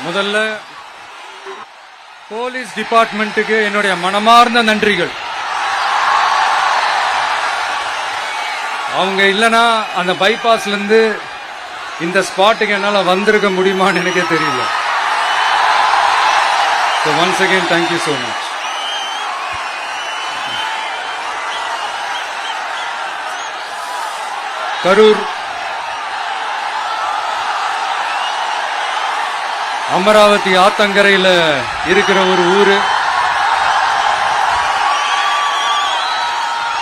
முதல்ல போலீஸ் டிபார்ட்மெண்ட்டுக்கு என்னுடைய மனமார்ந்த நன்றிகள். அவங்க இல்லனா அந்த பைபாஸ்ல இருந்து இந்த ஸ்பாட்டுக்கு என்னால வந்திருக்க முடியுமான்னு எனக்கே தெரியல. So once again, thank you so much. Karur Amaravathi ஆத்தங்கரையில இருக்கிற ஒரு ஊரு.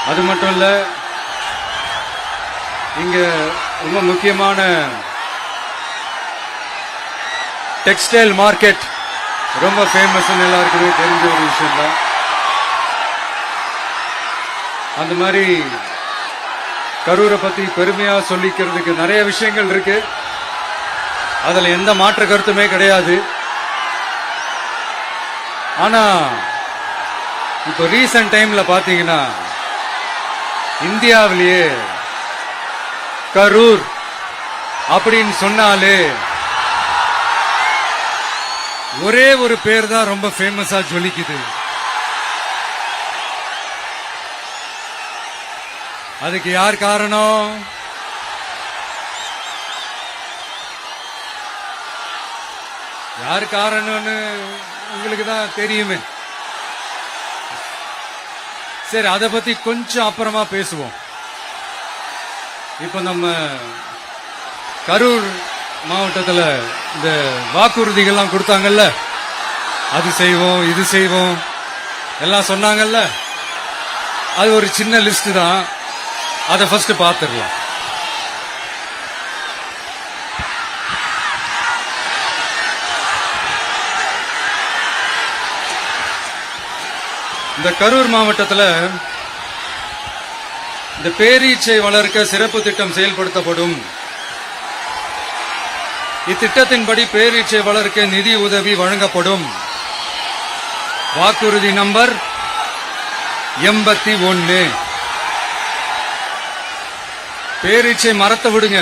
அது மட்டும் இல்ல, இங்க ரொம்ப முக்கியமான டெக்ஸ்டைல் மார்க்கெட் ரொம்ப ஃபேமஸ், எல்லாருக்குமே தெரிஞ்ச ஒரு விஷயம் தான். அந்த மாதிரி கரூரை பத்தி பெருமையா சொல்லிக்கிறதுக்கு நிறைய விஷயங்கள் இருக்கு. அதுல எந்த மாற்று கருத்துமே கிடையாது. ஆனா இப்போ ரீசன்ட் டைம்ல பாத்தீங்கன்னா இந்தியாவிலேயே கரூர் அப்படின்னு சொன்னாலே ஒரே ஒரு பேர் தான் ரொம்ப ஃபேமஸா ஜொலிக்குது. அதுக்கு யார் காரணம்? யார் காரணம்னு உங்களுக்கு தான் தெரியுமே. சரி, அதை பத்தி கொஞ்சம் அப்புறமா பேசுவோம். இப்ப நம்ம கரூர் மாவட்டத்தில் இந்த வாக்குறுதிகள்லாம் கொடுத்தாங்கல்ல, அது செய்வோம் இது செய்வோம் எல்லாம் சொன்னாங்கல்ல, அது ஒரு சின்ன லிஸ்ட் தான். அதை ஃபர்ஸ்ட் பார்த்துடலாம். இந்த கரூர் மாவட்டத்தில் இந்த பேரீச்சை வளர்க்க சிறப்பு திட்டம் செயல்படுத்தப்படும். இத்திட்டத்தின்படி பேரீச்சை வளர்க்க நிதி உதவி வழங்கப்படும். வாக்குறுதி நம்பர் 81. பேரீச்சை மரத்தை விடுங்க,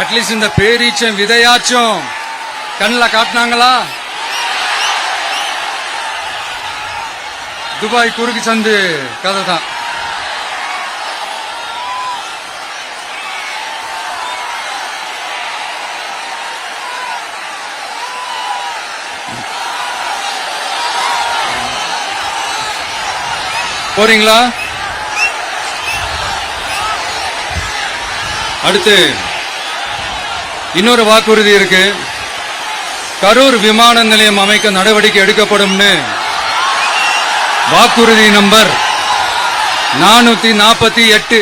அட்லீஸ்ட் இந்த பேரீச்சை விதையாச்சும் கண்ணில் காட்டினாங்களா? துபாய் குறுக்கு சந்து கதை தான். போறீங்களா? அடுத்து இன்னொரு வாக்குறுதி இருக்கு. கரூர் விமான நிலையம் அமைக்க நடவடிக்கை எடுக்கப்படும்னு வாக்குறுதி நம்பர் 448.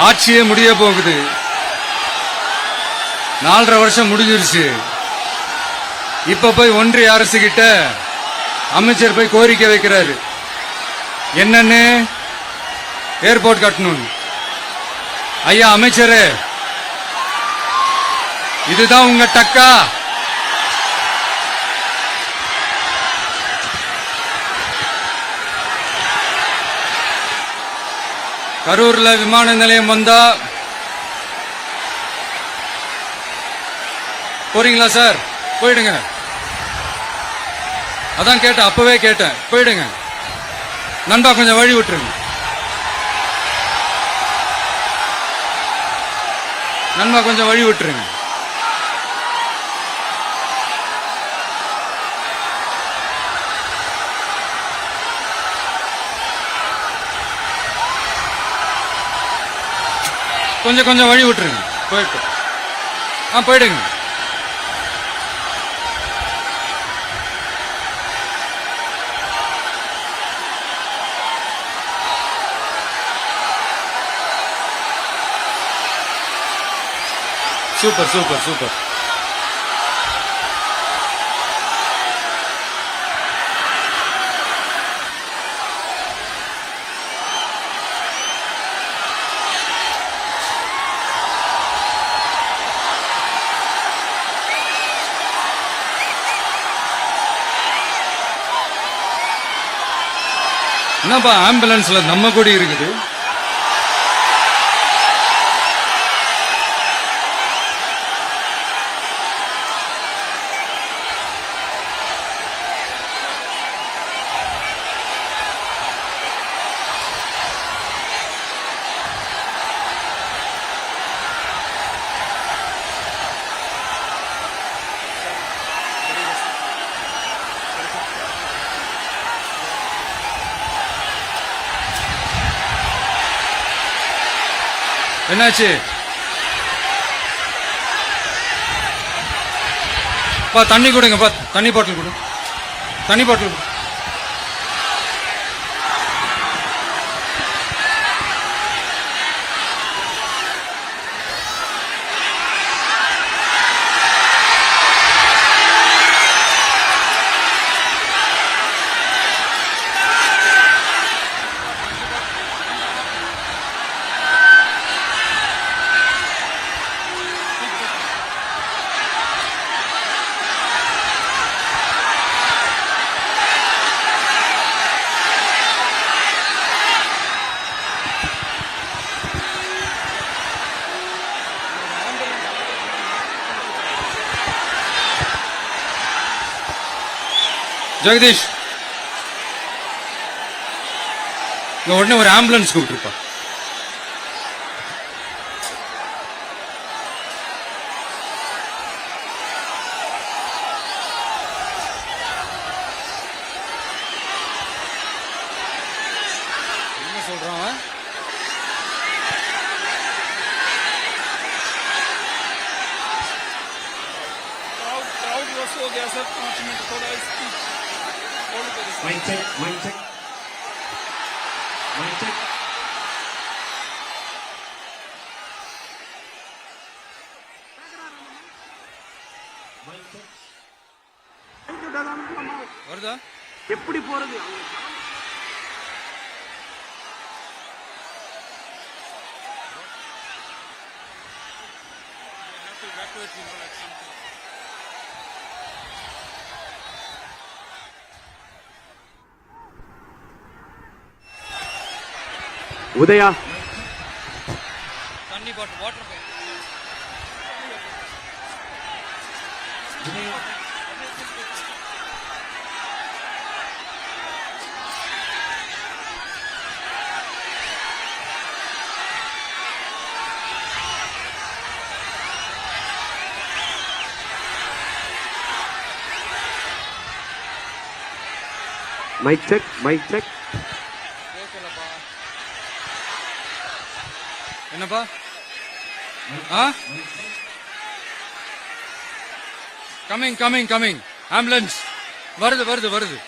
ஆட்சியே முடிய போகுது. 4.5 வருஷம் முடிஞ்சிருச்சு. இப்ப போய் ஒன்றிய அரசு கிட்ட அமைச்சர் போய் கோரிக்கை வைக்கிறாரு. என்னன்னு? ஏர்போர்ட் கட்டணும். ஐயா அமைச்சரே, இதுதான் உங்க டக்கா? கரூர்ல விமான நிலையம் வந்தா போறீங்களா சார்? போயிடுங்க. அதான் கேட்டேன், அப்பவே கேட்டேன், போயிடுங்க. நண்பா கொஞ்சம் வழி விட்டுருங்க. நண்பா கொஞ்சம் வழி விட்டுருங்க. கொஞ்சம் வழி விட்டுருங்க. போயிட்டு போயிடுங்க. Super super super. என்னப்பா ஆம்புலன்ஸ்ல நம்ம கொடி இருக்குது? என்னாச்சு? தண்ணி கொடுங்க, தண்ணி பாட்டில் கொடு, தண்ணி பாட்டில் கொடு. ஜெகதீஷ், உடனே ஒரு ஆம்புலன்ஸ் கூப்பிட்டுருப்பா. என்ன சொல்றான்? हो गया सर, 5 मिनट थोड़ा स्पीच होल्ड करिए. Mic check, mic check, mic check. வருதா? எப்படி போறது? உதயா, தண்ணி bottle, water bottle. Mic check, mic check. கேட்கலப்பா. என்னப்பா? Coming coming coming. ஆம்புலன்ஸ் வருது வருது வருது.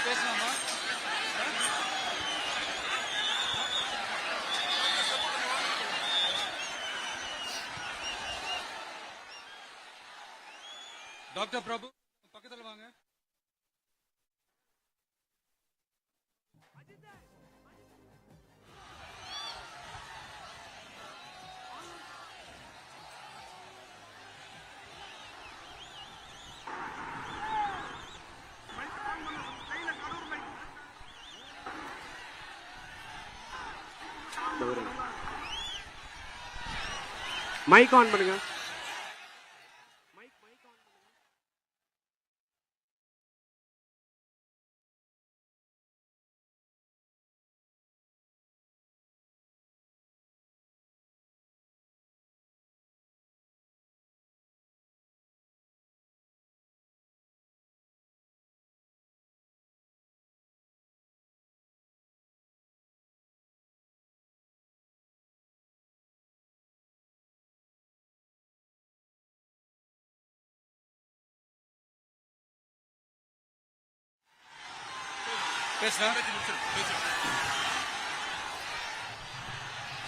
பேசலாமா? டாக்டர் பிரபு பக்கத்துல வாங்க. மைக் ஆன் பண்ணுங்க.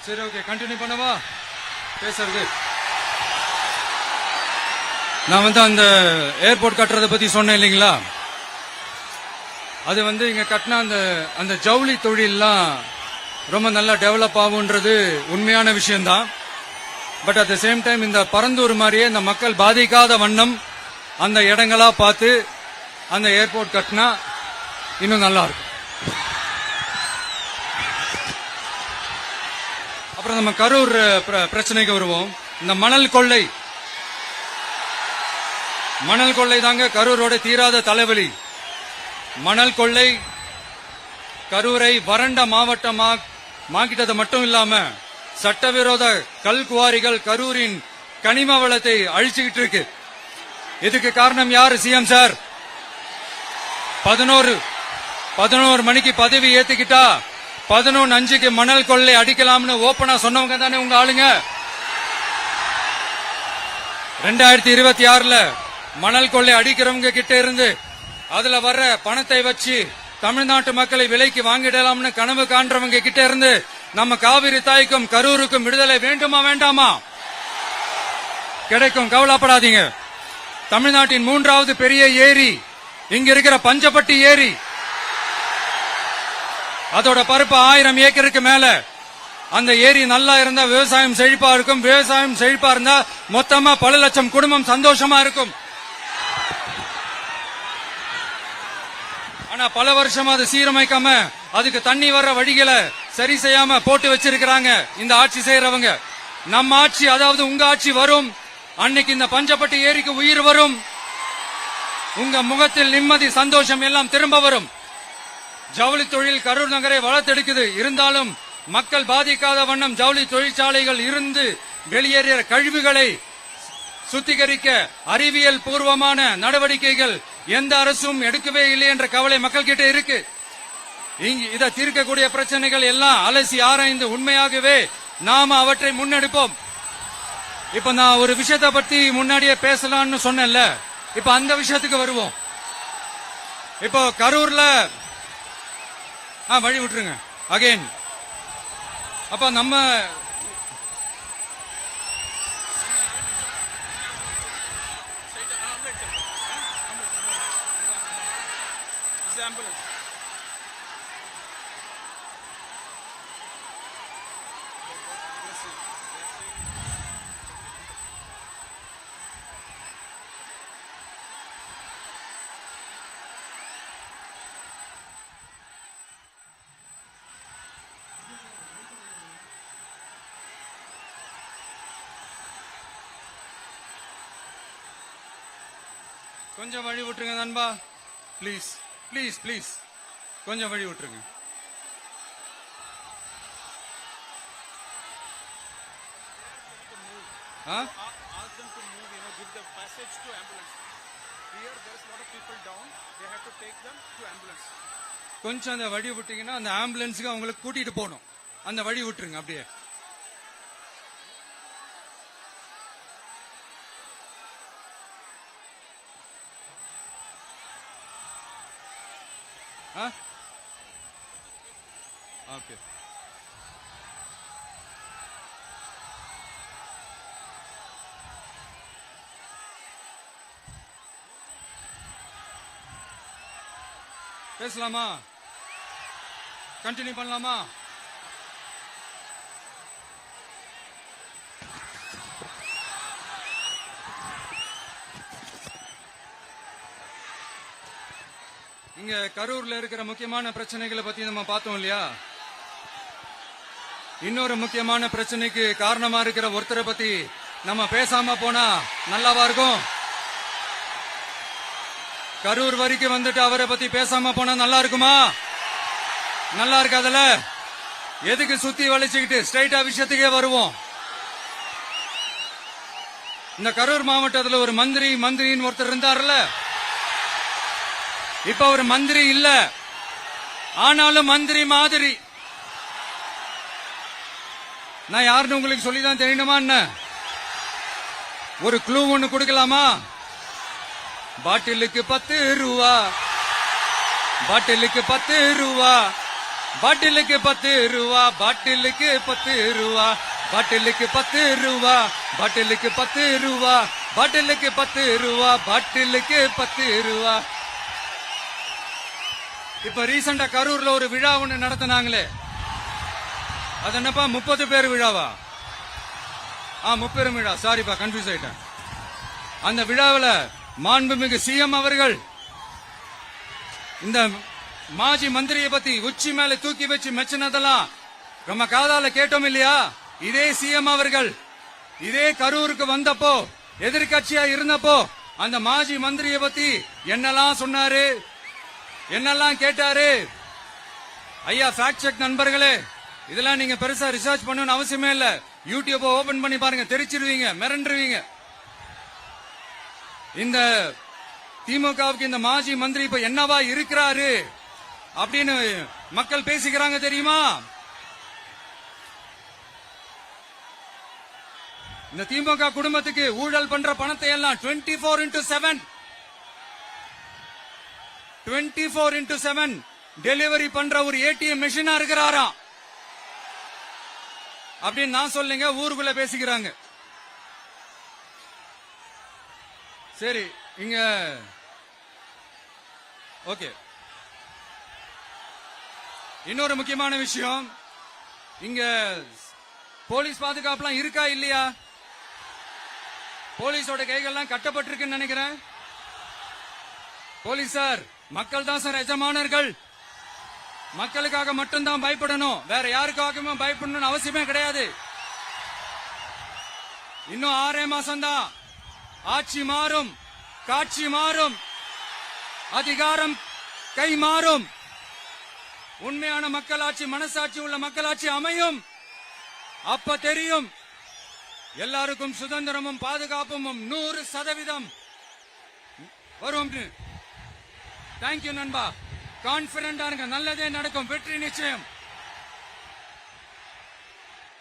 சரி, ஓகே, கண்டினியூ பண்ணவா பேசுறது? நான் அந்த ஏர்போர்ட் கட்டுறதை பத்தி சொன்னேன் இல்லைங்களா? அது இங்க கட்டின அந்த ஜவுளி தொழில்லாம் ரொம்ப நல்லா டெவலப் ஆகுன்றது உண்மையான விஷயம்தான். But at the same time இந்த பரந்தூர் மாதிரியே இந்த மக்கள் பாதிக்காத வண்ணம் அந்த இடங்களா பார்த்து அந்த ஏர்போர்ட் கட்டினா இன்னும் நல்லா இருக்கும். அப்புறம் நம்ம கரூர் பிரச்சனைக்கு வருவோம். இந்த மணல் கொள்ளை மணல் கொள்ளை தாங்க கரூரோட தீராத தலைவலி. மணல் கொள்ளை கரூரை வறண்ட மாவட்டமாக்கிட்டது மட்டும் இல்லாம சட்டவிரோத கல் குவாரிகள் கரூரின் கனிம வளத்தை அழிச்சுக்கிட்டு இருக்கு. இதுக்கு காரணம் யாரு சிஎம் சார்? 11 மணிக்கு பதவி ஏத்துக்கிட்டா 11:05க்கு மணல் கொள்ளை அடிக்கலாம்னு ஓபனா சொன்னவங்க தானே உங்க ஆளுங்க. 2026ல மணல் கொள்ளை அடிக்கிறவங்க கிட்ட இருந்து அதுல வர்ற பணத்தை வச்சு தமிழ்நாட்டு மக்களை விலைக்கு வாங்கிடலாம்னு கனவு காண்றவங்க கிட்ட இருந்து நம்ம காவிரி தாய்க்கும் கரூருக்கும் விடுதலை வேண்டுமா வேண்டாமா? கிடைக்கும், கவலைப்படாதீங்க. தமிழ்நாட்டின் 3வது பெரிய ஏரி இங்க இருக்கிற பஞ்சப்பட்டி ஏரி. அதோட பரப்பு 1000 ஏக்கருக்கு மேல. அந்த ஏரி நல்லா இருந்தா விவசாயம் செழிப்பா இருக்கும். விவசாயம் செழிப்பா இருந்தா மொத்தமா பல லட்சம் குடும்பம் சந்தோஷமா இருக்கும். ஆனா பல வருஷமா அது சீரமைக்காம அதுக்கு தண்ணி வர்ற வழிகளை சரி செய்யாம போட்டு வச்சிருக்கிறாங்க இந்த ஆட்சி செய்யறவங்க. நம்ம ஆட்சி, அதாவது உங்க ஆட்சி வரும் அன்னைக்கு இந்த பஞ்சப்பட்டி ஏரிக்கு உயிர் வரும். உங்க முகத்தில் நிம்மதி சந்தோஷம் எல்லாம் திரும்ப வரும். ஜவுளி தொழில் கரூர் நகரை வளர்த்தெடுக்குது. இருந்தாலும் மக்கள் பாதிக்காத வண்ணம் ஜவுளி தொழிற்சாலைகள் இருந்து வெளியேறிய கழிவுகளை சுத்திகரிக்க அறிவியல் பூர்வமான நடவடிக்கைகள் எந்த அரசும் எடுக்கவே இல்லை என்ற கவலை மக்கள் கிட்ட இருக்கு. இதை தீர்க்கக்கூடிய பிரச்சனைகள் எல்லாம் அலசி ஆராய்ந்து உண்மையாகவே நாம அவற்றை முன்னெடுப்போம். இப்ப நான் ஒரு விஷயத்தை பத்தி முன்னாடியே பேசலாம்னு சொன்னேன்ல, இப்ப அந்த விஷயத்துக்கு வருவோம். இப்போ கரூர்ல வழி விட்டுருங்க அகைன். அப்ப நம்ம This is ambulance. கொஞ்சம் வழி விட்டுருங்க நண்பா, ப்ளீஸ் ப்ளீஸ் ப்ளீஸ், கொஞ்சம் வழி விட்டுருங்க. Ask them to move, give the passage to ambulance. Here there is a lot of people down. They have to take them to ambulance. கொஞ்சம் அந்த வழி விட்டீங்கன்னா அந்த ஆம்புலன்ஸுக்கு அவங்களுக்கு கூட்டிட்டு போகணும். அந்த வழி விட்டுருங்க அப்படியே. ஓகே. பேசலாமா? கண்டினியூ பண்ணலாமா? இங்க கரூர்ல இருக்கிற முக்கியமான பிரச்சனைகளை பத்தி நம்ம பார்த்தோம் இல்லையா? இன்னொரு முக்கியமான பிரச்சனைக்கு காரணமா இருக்கிற ஒருத்தரை பத்தி நம்ம பேசாம போனா நல்லாவா இருக்கும்? கரூர் வரைக்கும் வந்துட்டு அவரை பத்தி பேசாம போனா நல்லா இருக்குமா? நல்லா இருக்காதுல. எதுக்கு சுத்தி வளைச்சுக்கிட்டு ஸ்ட்ரைட்டா விஷயத்துக்கே வருவோம். இந்த கரூர் மாவட்டத்தில் ஒரு மந்திரின்னு ஒருத்தர் இருந்தார்ல, இப்ப ஒரு மந்திரி இல்ல, ஆனாலும் மந்திரி மாதிரி. நான் யாருன்னு உங்களுக்கு சொல்லிதான் தெரியணுமா என்ன? ஒரு க்ளூ ஒண்ணு கொடுக்கலாமா? பாட்டிலுக்கு 10 ரூபா, பாட்டிலுக்கு 10 ரூபா, பாட்டிலுக்கு 10 ரூபா, பாட்டிலுக்கு 10 ரூபா, பாட்டிலுக்கு 10 ரூபா, பாட்டிலுக்கு 10 ரூபா, பாட்டிலுக்கு 10 ரூபா, பாட்டிலுக்கு 10 ரூபா. இப்ப ரீசெண்டா கரூர்ல ஒரு விழா ஒண்ணு நடத்தினாங்களே, அது என்னப்பா 30 பேர் விழாவா? 30 விழா, சாரிப்பா கன்ஃபியூஸ் ஆயிட்டேன். அந்த விழாவில் மாண்புமிகு சிஎம் அவர்கள் இந்த மாஜி மந்திரியை பத்தி உச்சி மேல தூக்கி வச்சு மெச்சினதெல்லாம் நம்ம காதால கேட்டோம் இல்லையா? இதே சிஎம் அவர்கள் இதே கரூருக்கு வந்தப்போ, எதிர்கட்சியா இருந்தப்போ அந்த மாஜி மந்திரியை பத்தி என்னெல்லாம் சொன்னாரு, என்னெல்லாம் கேட்டாரு. ஐயா ஃபேக்ட் செக் நண்பர்களே, இதெல்லாம் நீங்க பெருசா ரிசர்ச் பண்ணணும்னு அவசியமே இல்ல. யூடியூப் ஓபன் பண்ணி பாருங்க, தெரிச்சிருவீங்க, மிரண்டுருவீங்க. இந்த திமுகவுக்கு இந்த மாஜி மந்திரி இப்ப என்னவா இருக்கிறாரு அப்படின்னு மக்கள் பேசிக்கிறாங்க தெரியுமா? இந்த திமுக குடும்பத்துக்கு ஊழல் பண்ற பணத்தை எல்லாம் 24x7 டெலிவரி பண்ற ஒரு ஏடிஎம் மெஷினா இருக்கிறாராம் அப்படின்னு நான் சொல்லுங்க, ஊருக்குள்ள பேசிக்கிறாங்க. சரி, இங்க ஓகே. இன்னொரு முக்கியமான விஷயம், இங்க போலீஸ் பாதுகாப்புலாம் இருக்கா இல்லையா? போலீஸோட கைகள்லாம் கட்டப்பட்டிருக்குன்னு நினைக்கிறேன். போலீசார் மக்கள் தான் சார் எஜமானர்கள். மக்களுக்காக மட்டும்தான் பயப்படணும், வேற யாருக்காகவும் பயப்படணும்னு அவசியமே கிடையாது. இன்னும் 6 மாசம்தான். ஆட்சி மாறும், காட்சி மாறும், அதிகாரம் கை மாறும். உண்மையான மக்களாட்சி, மனசாட்சி உள்ள மக்களாட்சி அமையும். அப்ப தெரியும் எல்லாருக்கும் சுதந்திரமும் பாதுகாப்பும் 100% வரும். தேங்க்யூ நண்பா. கான்பிடண்டா இருங்க, நல்லதே நடக்கும், வெற்றி நிச்சயம்.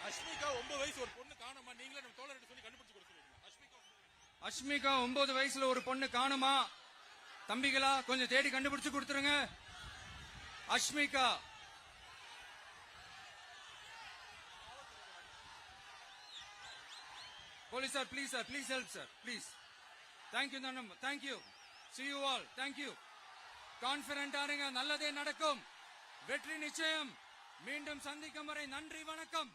அஷ்மிகா 9 வயசு ஒரு பொண்ணு காணோமா, நீங்களே நம்ம தோழர்கிட்ட சொல்லி கண்டுபிடிச்சு கொடுக்க சொல்லுங்க. அஷ்மிகா 9 வயசுல ஒரு பொண்ணு காணுமா? தம்பிகளா கொஞ்சம் தேடி கண்டுபிடிச்சு கொடுத்துருங்க. Ashmika police sir, please sir, please help sir, please. Thank you நண்பா, thank you. See you all, thank you. கான்பிடண்டா இருங்க, நல்லதே நடக்கும், வெற்றி நிச்சயம். மீண்டும் சந்திக்கும் வரை நன்றி, வணக்கம்.